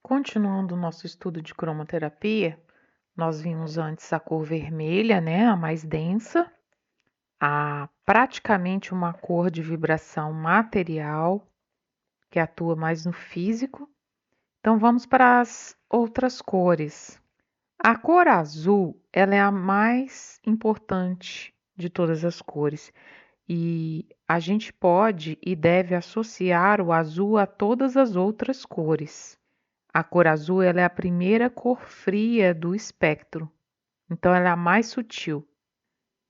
Continuando o nosso estudo de cromoterapia, nós vimos antes a cor vermelha, né, a mais densa, praticamente uma cor de vibração material, que atua mais no físico. Então vamos para as outras cores. A cor azul, ela é a mais importante de todas as cores. E a gente pode e deve associar o azul a todas as outras cores. A cor azul ela é a primeira cor fria do espectro, então ela é a mais sutil.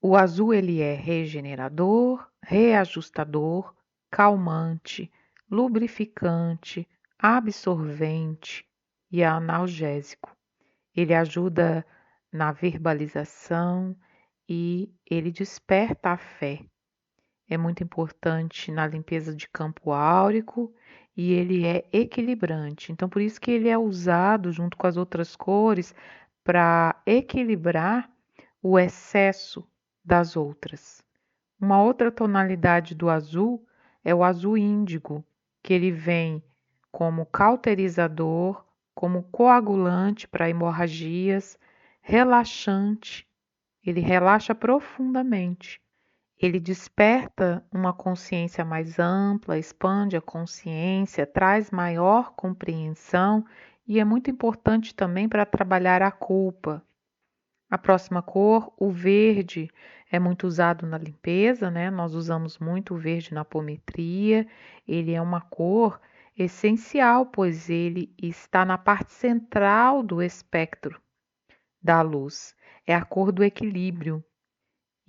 O azul ele é regenerador, reajustador, calmante, lubrificante, absorvente e analgésico. Ele ajuda na verbalização e ele desperta a fé. É muito importante na limpeza de campo áurico e ele é equilibrante. Então, por isso que ele é usado junto com as outras cores para equilibrar o excesso das outras. Uma outra tonalidade do azul é o azul índigo, que ele vem como cauterizador, como coagulante para hemorragias, relaxante. Ele relaxa profundamente. Ele desperta uma consciência mais ampla, expande a consciência, traz maior compreensão e é muito importante também para trabalhar a culpa. A próxima cor, o verde, é muito usado na limpeza, né? Nós usamos muito o verde na apometria. Ele é uma cor essencial, pois ele está na parte central do espectro da luz. É a cor do equilíbrio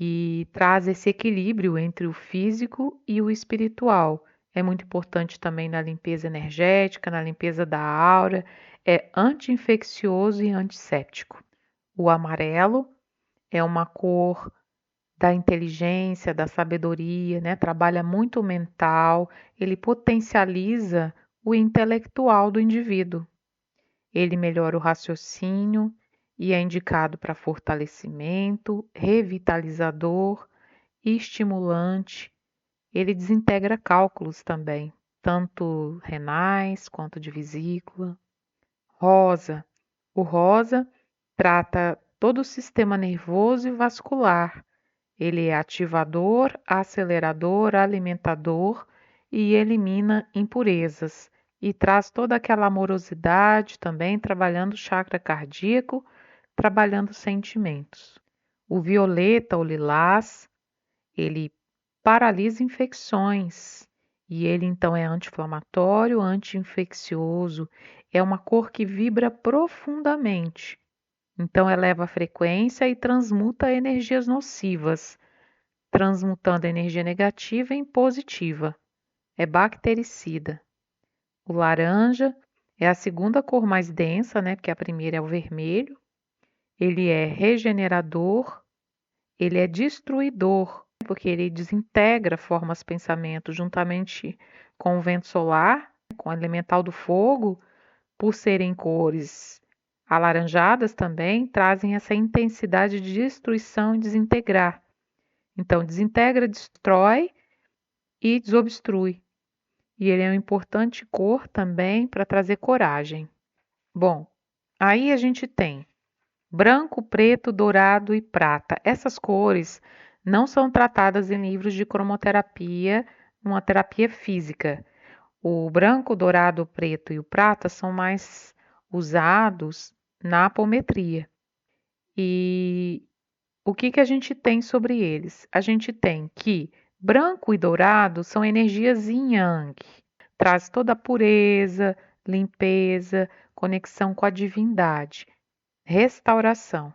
e traz esse equilíbrio entre o físico e o espiritual. É muito importante também na limpeza energética, na limpeza da aura, é anti-infeccioso e antisséptico. O amarelo é uma cor da inteligência, da sabedoria, né? Trabalha muito o mental, ele potencializa o intelectual do indivíduo. Ele melhora o raciocínio e é indicado para fortalecimento, revitalizador e estimulante. Ele desintegra cálculos também, tanto renais quanto de vesícula. Rosa. O rosa trata todo o sistema nervoso e vascular. Ele é ativador, acelerador, alimentador e elimina impurezas. E traz toda aquela amorosidade também, trabalhando o chakra cardíaco, trabalhando sentimentos. O violeta, o lilás, ele paralisa infecções e ele então é anti-inflamatório, anti-infeccioso. É uma cor que vibra profundamente. Então eleva a frequência e transmuta energias nocivas, transmutando a energia negativa em positiva. É bactericida. O laranja é a segunda cor mais densa, né? Porque a primeira é o vermelho. Ele é regenerador, ele é destruidor, porque ele desintegra formas pensamento juntamente com o vento solar, com o elemental do fogo, por serem cores alaranjadas também, trazem essa intensidade de destruição e desintegrar. Então, desintegra, destrói e desobstrui. E ele é uma importante cor também para trazer coragem. Bom, aí a gente tem branco, preto, dourado e prata. Essas cores não são tratadas em livros de cromoterapia, uma terapia física. O branco, o dourado, o preto e o prata são mais usados na apometria. E o que a gente tem sobre eles? A gente tem que branco e dourado são energias yin yang, traz toda a pureza, limpeza, conexão com a divindade, restauração.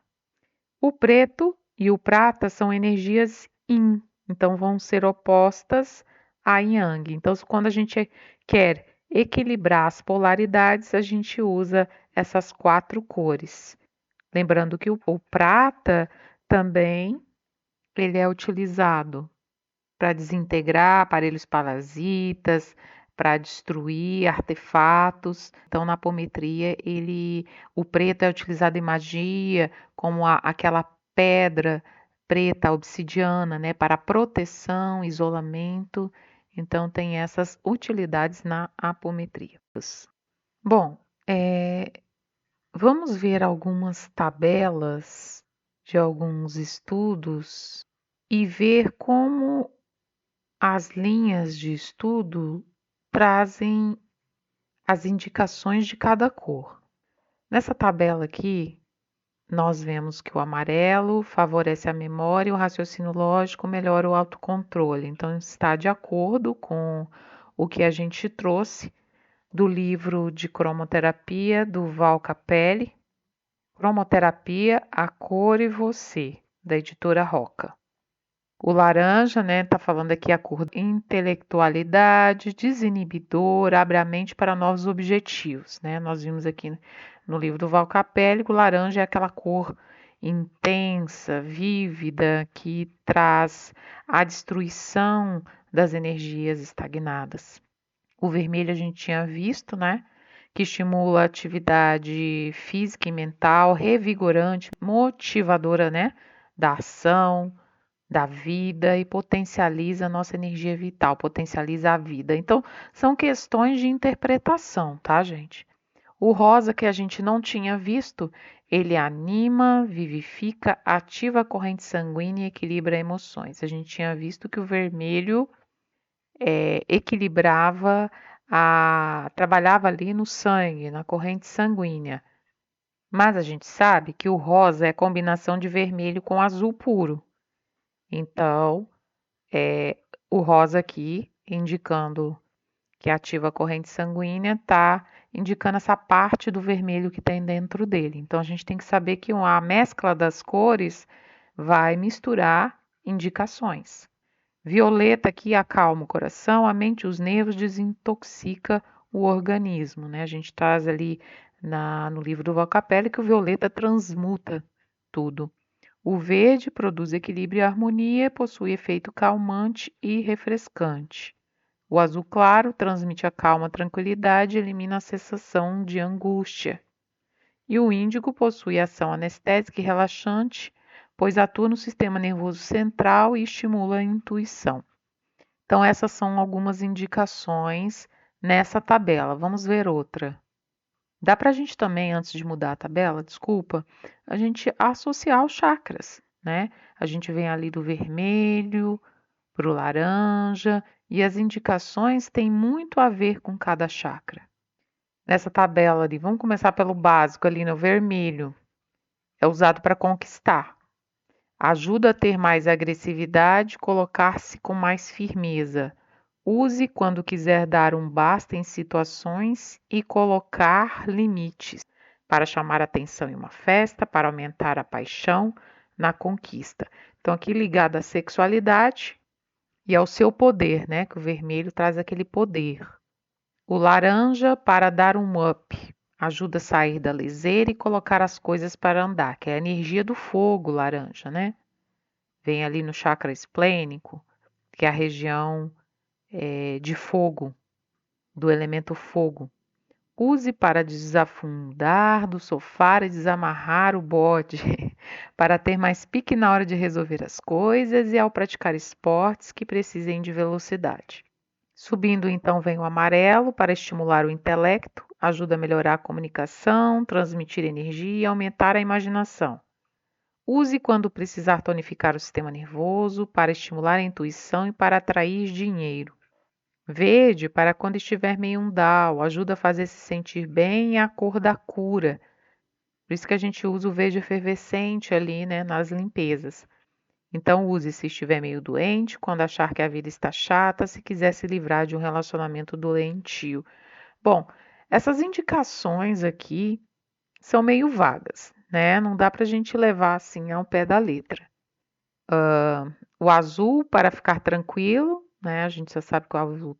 O preto e o prata são energias yin, então vão ser opostas a yang. Então, quando a gente quer equilibrar as polaridades, a gente usa essas quatro cores. Lembrando que o prata também ele é utilizado para desintegrar aparelhos parasitas, para destruir artefatos. Então, na apometria, o preto é utilizado em magia, como aquela pedra preta obsidiana, né, para proteção, isolamento. Então, tem essas utilidades na apometria. Bom, Vamos ver algumas tabelas de alguns estudos e ver como as linhas de estudo trazem as indicações de cada cor. Nessa tabela aqui, nós vemos que o amarelo favorece a memória e o raciocínio lógico, melhora o autocontrole. Então, está de acordo com o que a gente trouxe do livro de cromoterapia do Val Capelli, Cromoterapia, a Cor e Você, da editora Roca. O laranja, né, tá falando aqui a cor intelectualidade, desinibidor, abre a mente para novos objetivos, né? Nós vimos aqui no livro do Val Capelli que o laranja é aquela cor intensa, vívida, que traz a destruição das energias estagnadas. O vermelho a gente tinha visto, né? Que estimula a atividade física e mental, revigorante, motivadora, né? Da ação, da vida e potencializa a nossa energia vital, potencializa a vida. Então, são questões de interpretação, tá, gente? O rosa que a gente não tinha visto, ele anima, vivifica, ativa a corrente sanguínea e equilibra emoções. A gente tinha visto que o vermelho equilibrava, trabalhava ali no sangue, na corrente sanguínea. Mas a gente sabe que o rosa é a combinação de vermelho com azul puro. Então, o rosa aqui, indicando que ativa a corrente sanguínea, está indicando essa parte do vermelho que tem dentro dele. Então, a gente tem que saber que a mescla das cores vai misturar indicações. Violeta aqui acalma o coração, a mente e os nervos, desintoxica o organismo, né? A gente traz ali no livro do Val Capelli que o violeta transmuta tudo. O verde produz equilíbrio e harmonia, possui efeito calmante e refrescante. O azul claro transmite a calma, tranquilidade e elimina a sensação de angústia. E o índigo possui ação anestésica e relaxante, pois atua no sistema nervoso central e estimula a intuição. Então, essas são algumas indicações nessa tabela. Vamos ver outra. Dá para a gente também, antes de mudar a tabela, desculpa, a gente associar os chakras, né? A gente vem ali do vermelho para o laranja e as indicações têm muito a ver com cada chakra. Nessa tabela ali, vamos começar pelo básico ali no vermelho. É usado para conquistar. Ajuda a ter mais agressividade, colocar-se com mais firmeza. Use quando quiser dar um basta em situações e colocar limites para chamar atenção em uma festa, para aumentar a paixão na conquista. Então, aqui ligado à sexualidade e ao seu poder, né? Que o vermelho traz aquele poder. O laranja para dar um up. Ajuda a sair da leseira e colocar as coisas para andar, que é a energia do fogo, laranja, né? Vem ali no chakra esplênico, que é a região de fogo, do elemento fogo. Use para desafundar do sofá e desamarrar o bode, para ter mais pique na hora de resolver as coisas e ao praticar esportes que precisem de velocidade. Subindo então vem o amarelo para estimular o intelecto, ajuda a melhorar a comunicação, transmitir energia e aumentar a imaginação. Use quando precisar tonificar o sistema nervoso, para estimular a intuição e para atrair dinheiro. Verde para quando estiver meio down, ajuda a fazer se sentir bem e a cor da cura. Por isso que a gente usa o verde efervescente ali, né, nas limpezas. Então use se estiver meio doente, quando achar que a vida está chata, se quiser se livrar de um relacionamento doentio. Bom, essas indicações aqui são meio vagas, né? Não dá para a gente levar assim ao pé da letra. O azul para ficar tranquilo, né? A gente já sabe que o azul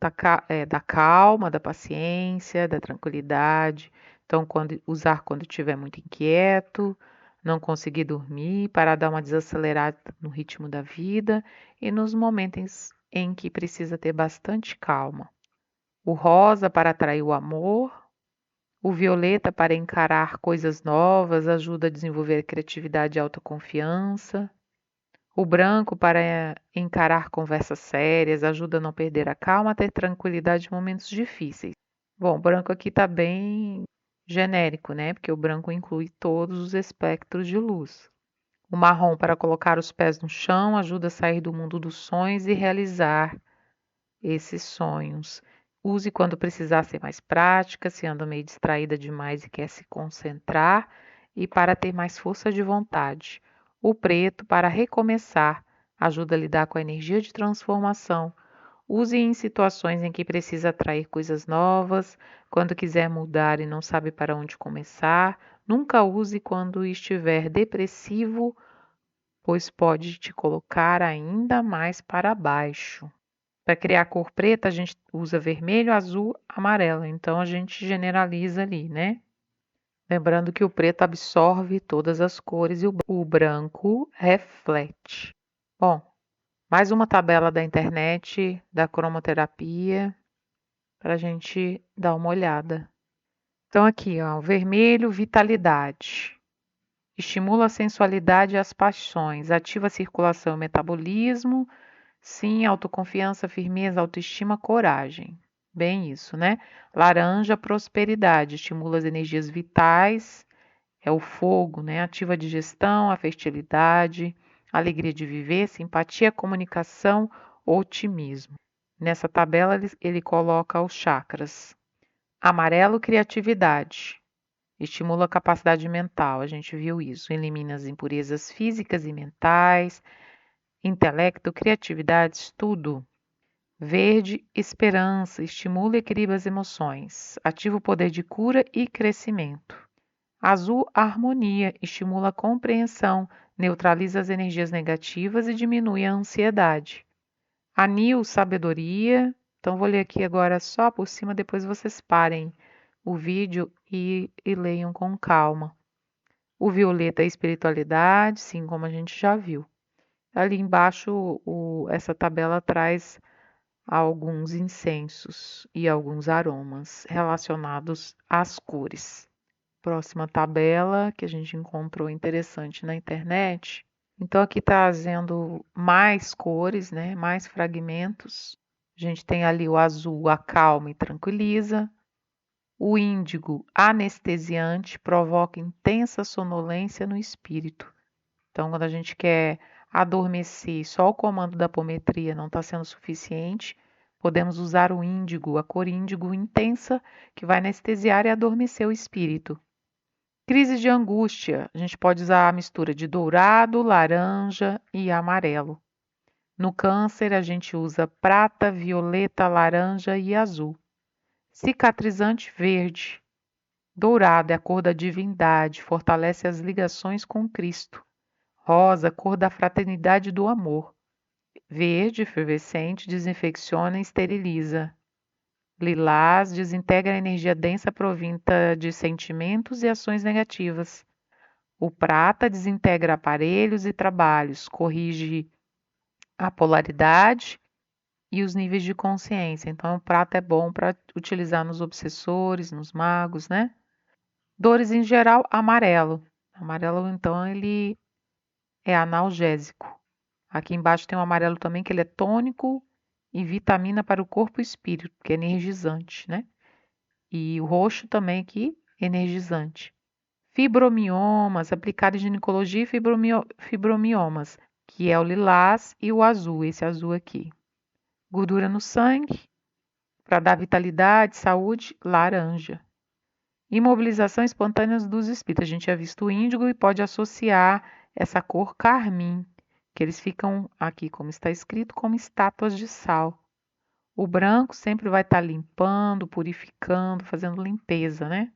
é da calma, da paciência, da tranquilidade. Então, usar quando estiver muito inquieto, não conseguir dormir, para dar uma desacelerada no ritmo da vida e nos momentos em que precisa ter bastante calma. O rosa para atrair o amor, o violeta para encarar coisas novas, ajuda a desenvolver a criatividade e autoconfiança. O branco para encarar conversas sérias, ajuda a não perder a calma, a ter tranquilidade em momentos difíceis. Bom, o branco aqui está bem genérico, né? Porque o branco inclui todos os espectros de luz. O marrom para colocar os pés no chão ajuda a sair do mundo dos sonhos e realizar esses sonhos. Use quando precisar ser mais prática, se anda meio distraída demais e quer se concentrar, e para ter mais força de vontade. O preto para recomeçar, ajuda a lidar com a energia de transformação. Use em situações em que precisa atrair coisas novas, quando quiser mudar e não sabe para onde começar. Nunca use quando estiver depressivo, pois pode te colocar ainda mais para baixo. Para criar a cor preta, a gente usa vermelho, azul, amarelo. Então a gente generaliza ali, né? Lembrando que o preto absorve todas as cores e o branco reflete. Bom, mais uma tabela da internet da cromoterapia para a gente dar uma olhada. Então aqui, ó, o vermelho, vitalidade. Estimula a sensualidade e as paixões, ativa a circulação e o metabolismo. Sim, autoconfiança, firmeza, autoestima, coragem. Bem isso, né? Laranja, prosperidade, estimula as energias vitais, é o fogo, né? Ativa a digestão, a fertilidade, alegria de viver, simpatia, comunicação, otimismo. Nessa tabela ele coloca os chakras. Amarelo, criatividade. Estimula a capacidade mental, a gente viu isso. Elimina as impurezas físicas e mentais, intelecto, criatividade, estudo. Verde, esperança, estimula e equilibra as emoções, ativa o poder de cura e crescimento. Azul, harmonia, estimula a compreensão, neutraliza as energias negativas e diminui a ansiedade. Anil, sabedoria. Então, vou ler aqui agora só por cima, depois vocês parem o vídeo e leiam com calma. O violeta é espiritualidade, sim, como a gente já viu. Ali embaixo, essa tabela traz alguns incensos e alguns aromas relacionados às cores. Próxima tabela que a gente encontrou interessante na internet. Então, aqui trazendo mais cores, né? Mais fragmentos. A gente tem ali o azul, acalma e tranquiliza. O índigo, anestesiante, provoca intensa sonolência no espírito. Então, quando a gente quer adormecer, só o comando da apometria não está sendo suficiente, podemos usar o índigo, a cor índigo intensa, que vai anestesiar e adormecer o espírito. Crise de angústia, a gente pode usar a mistura de dourado, laranja e amarelo. No câncer, a gente usa prata, violeta, laranja e azul. Cicatrizante verde. Dourado é a cor da divindade, fortalece as ligações com Cristo. Rosa, cor da fraternidade e do amor. Verde, efervescente, desinfecciona e esteriliza. Lilás, desintegra a energia densa provinda de sentimentos e ações negativas. O prata desintegra aparelhos e trabalhos, corrige a polaridade e os níveis de consciência. Então, o prata é bom para utilizar nos obsessores, nos magos, né? Dores em geral, amarelo. Amarelo, então, ele é analgésico. Aqui embaixo tem o amarelo também, que ele é tônico e vitamina para o corpo e espírito, que é energizante, né? E o roxo também aqui, energizante. Fibromiomas, aplicado em ginecologia e fibromiomas, que é o lilás e o azul, esse azul aqui. Gordura no sangue, para dar vitalidade, saúde, laranja. Imobilização espontânea dos espíritos. A gente já visto o índigo e pode associar essa cor carmim, que eles ficam aqui, como está escrito, como estátuas de sal. O branco sempre vai estar limpando, purificando, fazendo limpeza, né?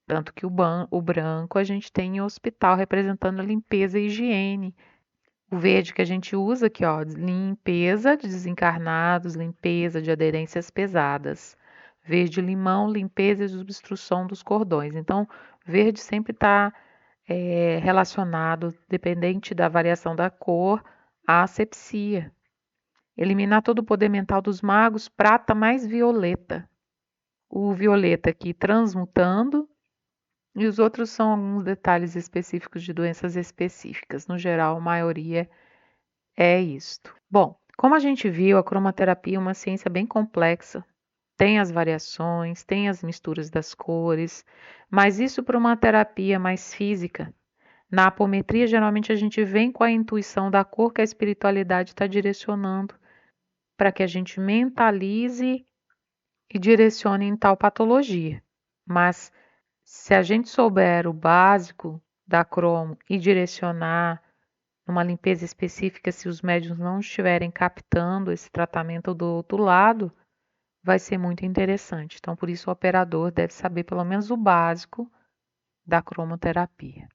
Tanto que o branco a gente tem em hospital representando a limpeza e higiene. O verde que a gente usa aqui, ó, limpeza de desencarnados, limpeza de aderências pesadas. Verde limão, limpeza e desobstrução dos cordões. Então, verde sempre está relacionado, dependente da variação da cor, à asepsia. Eliminar todo o poder mental dos magos, prata mais violeta. O violeta aqui transmutando, e os outros são alguns detalhes específicos de doenças específicas. No geral, a maioria é isto. Bom, como a gente viu, a cromoterapia é uma ciência bem complexa tem as variações, tem as misturas das cores, mas isso para uma terapia mais física. Na apometria, geralmente a gente vem com a intuição da cor que a espiritualidade está direcionando para que a gente mentalize e direcione em tal patologia. Mas se a gente souber o básico da cromo e direcionar numa limpeza específica, se os médiuns não estiverem captando esse tratamento do outro lado, vai ser muito interessante. Então, por isso, o operador deve saber pelo menos o básico da cromoterapia.